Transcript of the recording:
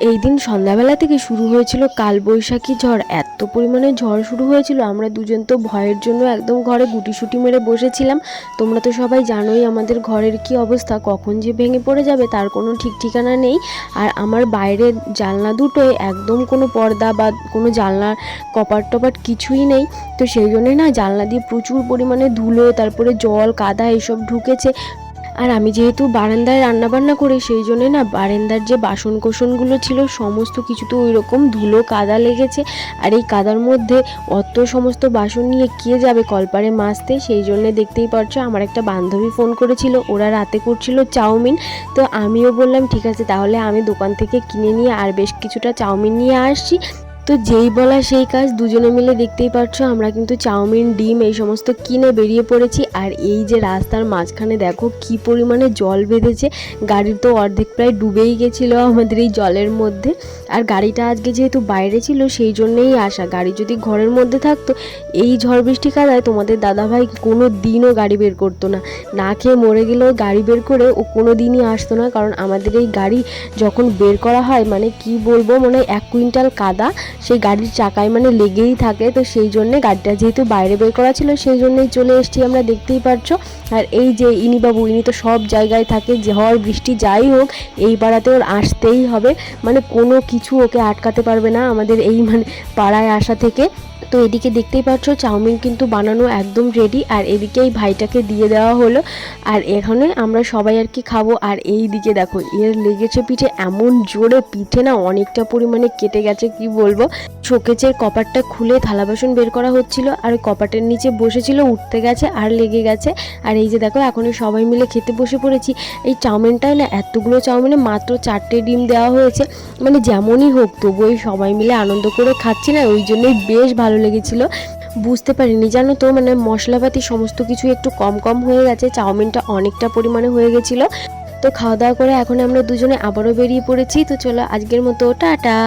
এই দিন সন্ধ্যাবেলা থেকে শুরু হয়েছিল কালবৈশাখী ঝড়। এত পরিমাণে ঝড় শুরু হয়েছিল, আমরা দুজন তো ভয়ের জন্য একদম ঘরে গুটিসুটি মেরে বসেছিলাম। তোমরা তো সবাই জানোই আমাদের ঘরের কি অবস্থা, কখন যে ভেঙে পড়ে যাবে তার কোনো ঠিক ঠিকানা নেই। আর আমার বাইরের জানলা দুটোয় একদম কোনো পর্দা বা কোনো জানলার কপাট টপাট কিছুই নেই। তো সেই জন্যে না জানলা দিয়ে প্রচুর পরিমাণে ধুলো, তারপরে জল কাদা এসব ঢুকেছে। আর আমি যেহেতু বারান্দায় রান্নাবান্না করি, সেই জন্যে না বারান্দার যে বাসন কোসনগুলো ছিল সমস্ত কিছু তো ওই রকম ধুলো কাদা লেগেছে। আর এই কাদার মধ্যে অত সমস্ত বাসন নিয়ে কে যাবে কলপারে মাজতে। সেই জন্যে দেখতেই পারছো আমার একটা বান্ধবী ফোন করেছিল, ওরা রাতে করছিল চাউমিন। তো আমিও বললাম ঠিক আছে তাহলে আমি দোকান থেকে কিনে নিয়ে আর বেশ কিছুটা চাউমিন নিয়ে আসছি। তো যেই বলা সেই কাজ, দুজনে মিলে দেখতেই পাচ্ছ আমরা কিন্তু চাউমিন ডিম এই সমস্ত কিনে বেরিয়ে পড়েছি। আর এই যে রাস্তার মাঝখানে দেখো কি পরিমাণে জল বেঁধেছে, গাড়ির তো অর্ধেক প্রায় ডুবেই গেছিলো আমাদের এই জলের মধ্যে। আর গাড়িটা আজকে যেহেতু বাইরে ছিল সেই জন্যেই আসা, গাড়ি যদি ঘরের মধ্যে থাকতো এই ঝড় বৃষ্টি কাদায় তোমাদের দাদাভাই কোনো দিনও গাড়ি বের করতো না। না খেয়ে মরে গেলেও গাড়ি বের করে ও কোনো দিনই আসতো না, কারণ আমাদের এই গাড়ি যখন বের করা হয় মানে কি বলবো, মনে হয় 1 কুইন্টাল কাদা সেই গাড়ির চাকায় মানে লেগেই থাকে। তো সেই জন্যে গাড়িটা যেহেতু বাইরে বের করা ছিল সেই জন্যই চলে এসেছি আমরা, দেখতেই পারছো। আর এই যে ইনি বাবু, ইনি তো সব জায়গায় থাকে, ঝড় বৃষ্টি যাই হোক এই পাড়াতে ওর আসতেই হবে, মানে কোনো কিছু ওকে আটকাতে পারবে না আমাদের এই মানে পাড়ায় আসা থেকে। তো এদিকে দেখতেই পাচ্ছ চাউমিন কিন্তু বানানো একদম রেডি, আর এদিকে এই ভাইটাকে দিয়ে দেওয়া হলো। আর এখানে আমরা সবাই আর কি খাবো। আর এই দিকে দেখো এর লেগেছে পিঠে এমন জোরে, পিঠে না অনেকটা পরিমাণে কেটে গেছে কি বলবো। শোকেজের কপারটা খুলে থালা বাসন বের করা হচ্ছিল, আর কপাটের নিচে বসেছিল, উঠতে গেছে আর লেগে গেছে। আর এই যে দেখো এখন সবাই মিলে খেতে বসে পড়েছি। এই চাউমিনটায় না এতগুলো চাউমিনে মাত্র 4টে ডিম দেওয়া হয়েছে, মানে যেমনই হোক তবু ওই সবাই মিলে আনন্দ করে খাচ্ছি না, ওই জন্যই বেশ ভালো লেগেছিল। বুঝতে পারিনি জানো তো, মানে মশলাপাতি সমস্ত কিছু একটু কম কম হয়ে গেছে, চাউমিনটা অনেকটা পরিমাণে হয়ে গেছিলো। তো খাওয়া দাওয়া করে এখন আমরা দুজনে আবারও বেরিয়ে পড়েছি। তো চলো আজকের মতো টাটা।